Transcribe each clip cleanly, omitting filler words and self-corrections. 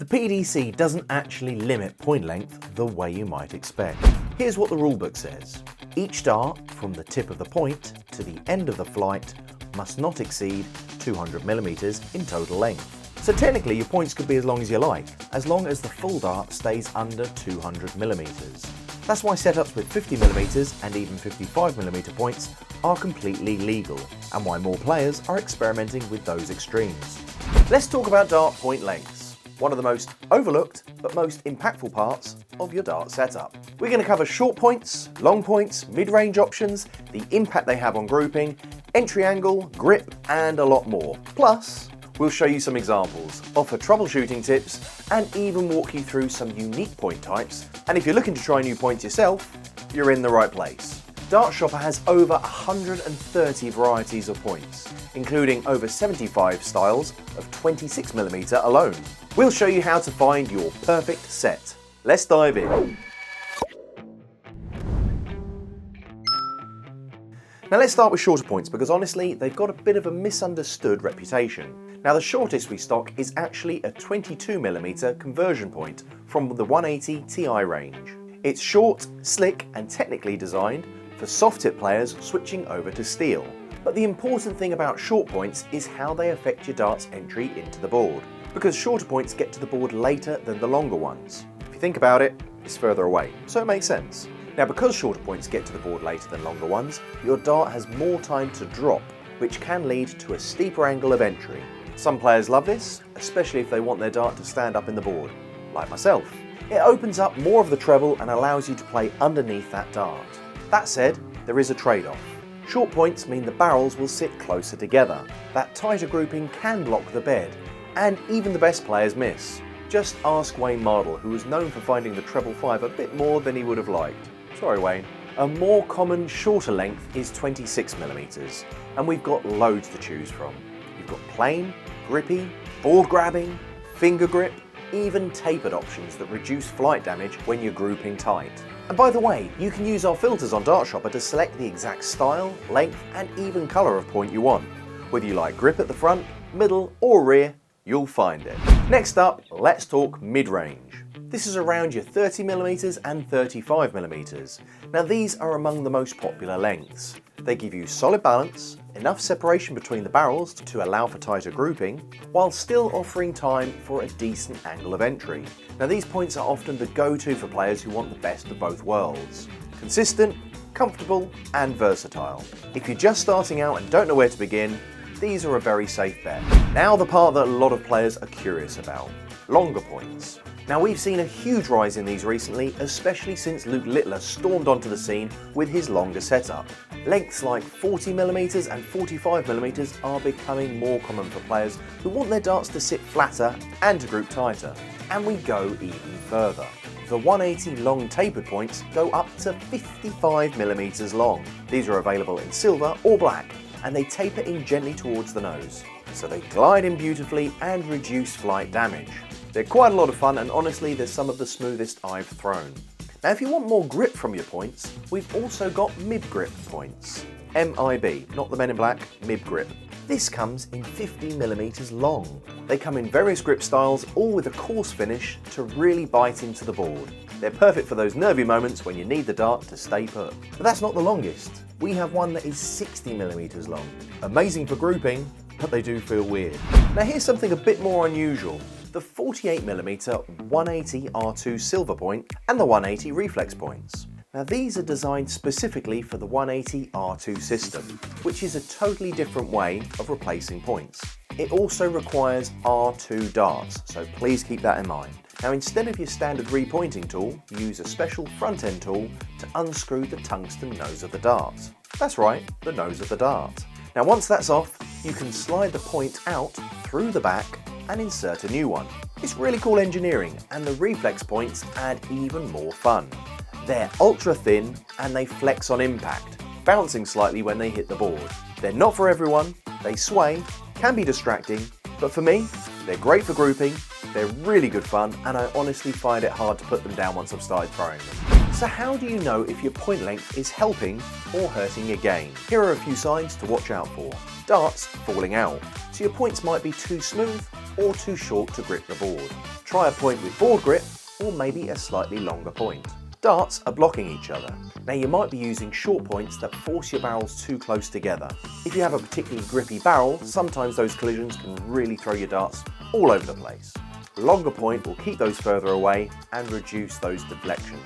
The PDC doesn't actually limit point length the way you might expect. Here's what the rulebook says. Each dart from the tip of the point to the end of the flight must not exceed 200mm in total length. So technically your points could be as long as you like, as long as the full dart stays under 200mm. That's why setups with 50mm and even 55mm points are completely legal, and why more players are experimenting with those extremes. Let's talk about dart point lengths, one of the most overlooked but most impactful parts of your dart setup. We're going to cover short points, long points, mid-range options, the impact they have on grouping, entry angle, grip, and a lot more. Plus, we'll show you some examples, offer troubleshooting tips, and even walk you through some unique point types. And if you're looking to try new points yourself, you're in the right place. Dartshopper has over 130 varieties of points, including over 75 styles of 26mm alone. We'll show you how to find your perfect set. Let's dive in. Now let's start with shorter points because honestly, they've got a bit of a misunderstood reputation. Now the shortest we stock is actually a 22mm conversion point from the 180 Ti range. It's short, slick, and technically designed for soft tip players switching over to steel. But the important thing about short points is how they affect your dart's entry into the board, because shorter points get to the board later than the longer ones. If you think about it, it's further away, so it makes sense. Now because shorter points get to the board later than longer ones, your dart has more time to drop, which can lead to a steeper angle of entry. Some players love this, especially if they want their dart to stand up in the board, like myself. It opens up more of the treble and allows you to play underneath that dart. That said, there is a trade-off. Short points mean the barrels will sit closer together. That tighter grouping can block the bed, and even the best players miss. Just ask Wayne Mardle, who was known for finding the treble 5 a bit more than he would have liked. Sorry Wayne. A more common shorter length is 26mm, and we've got loads to choose from. You've got plain, grippy, board grabbing, finger grip, even tapered options that reduce flight damage when you're grouping tight. And by the way, you can use our filters on Dartshopper to select the exact style, length, and even colour of point you want. Whether you like grip at the front, middle, or rear, you'll find it. Next up, let's talk mid-range. This is around your 30mm and 35mm. Now these are among the most popular lengths. They give you solid balance, enough separation between the barrels to allow for tighter grouping, while still offering time for a decent angle of entry. Now these points are often the go-to for players who want the best of both worlds. Consistent, comfortable, and versatile. If you're just starting out and don't know where to begin, these are a very safe bet. Now the part that a lot of players are curious about, longer points. Now we've seen a huge rise in these recently, especially since Luke Littler stormed onto the scene with his longer setup. Lengths like 40mm and 45mm are becoming more common for players who want their darts to sit flatter and to group tighter. And we go even further. The 180 long tapered points go up to 55mm long. These are available in silver or black, and they taper in gently towards the nose, so they glide in beautifully and reduce flight damage. They're quite a lot of fun, and honestly they're some of the smoothest I've thrown. Now if you want more grip from your points, we've also got mid-grip points. MIB, not the Men in Black, mid-grip. This comes in 50mm long. They come in various grip styles, all with a coarse finish to really bite into the board. They're perfect for those nervy moments when you need the dart to stay put. But that's not the longest. We have one that is 60mm long. Amazing for grouping, but they do feel weird. Now here's something a bit more unusual. The 48mm 180 R2 silver point and the 180 reflex points. Now these are designed specifically for the 180 R2 system, which is a totally different way of replacing points. It also requires R2 darts, so please keep that in mind. Now instead of your standard repointing tool, use a special front end tool to unscrew the tungsten nose of the dart. That's right, the nose of the dart. Now once that's off, you can slide the point out through the back and insert a new one. It's really cool engineering, and the reflex points add even more fun. They're ultra thin and they flex on impact, bouncing slightly when they hit the board. They're not for everyone, they sway, can be distracting, but for me, they're great for grouping, they're really good fun, and I honestly find it hard to put them down once I've started throwing them. So how do you know if your point length is helping or hurting your game? Here are a few signs to watch out for. Darts falling out, so your points might be too smooth or too short to grip the board. Try a point with board grip, or maybe a slightly longer point. Darts are blocking each other. Now you might be using short points that force your barrels too close together. If you have a particularly grippy barrel, sometimes those collisions can really throw your darts all over the place. Longer point will keep those further away and reduce those deflections.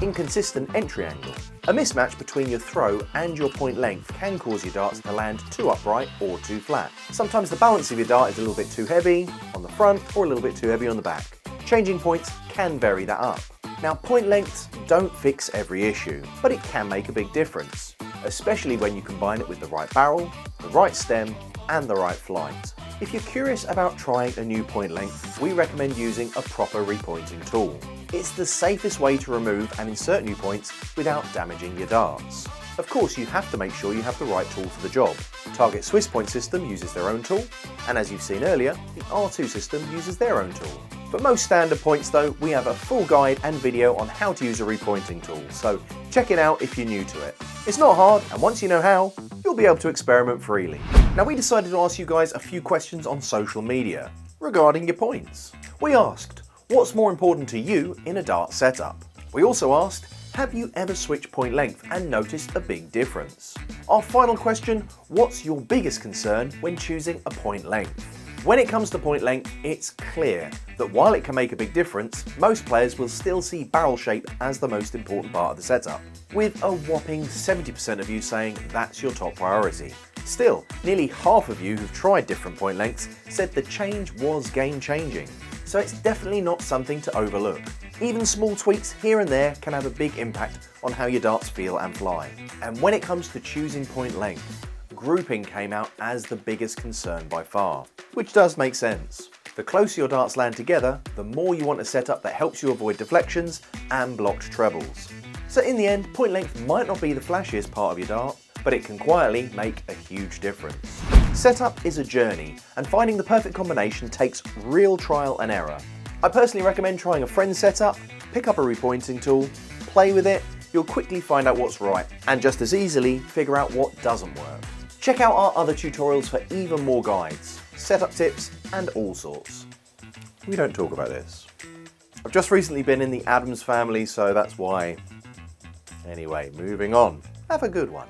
Inconsistent entry angle. A mismatch between your throw and your point length can cause your darts to land too upright or too flat. Sometimes the balance of your dart is a little bit too heavy on the front or a little bit too heavy on the back. Changing points can vary that up. Now, point lengths don't fix every issue, but it can make a big difference, especially when you combine it with the right barrel, the right stem, and the right flight. If you're curious about trying a new point length, we recommend using a proper repointing tool. It's the safest way to remove and insert new points without damaging your darts. Of course, you have to make sure you have the right tool for the job. Target Swiss Point system uses their own tool, and as you've seen earlier, the R2 system uses their own tool. For most standard points though, we have a full guide and video on how to use a repointing tool, so check it out if you're new to it. It's not hard, and once you know how, you'll be able to experiment freely. Now, we decided to ask you guys a few questions on social media regarding your points. We asked, what's more important to you in a dart setup? We also asked, have you ever switched point length and noticed a big difference? Our final question, what's your biggest concern when choosing a point length? When it comes to point length, it's clear that while it can make a big difference, most players will still see barrel shape as the most important part of the setup, with a whopping 70% of you saying that's your top priority. Still, nearly half of you who've tried different point lengths said the change was game-changing, so it's definitely not something to overlook. Even small tweaks here and there can have a big impact on how your darts feel and fly. And when it comes to choosing point length, grouping came out as the biggest concern by far, which does make sense. The closer your darts land together, the more you want a setup that helps you avoid deflections and blocked trebles. So in the end, point length might not be the flashiest part of your dart, but it can quietly make a huge difference. Setup is a journey, and finding the perfect combination takes real trial and error. I personally recommend trying a friend's setup, pick up a repointing tool, play with it, you'll quickly find out what's right, and just as easily figure out what doesn't work. Check out our other tutorials for even more guides, setup tips, and all sorts. We don't talk about this. I've just recently been in the Addams family, so that's why. Anyway, moving on. Have a good one.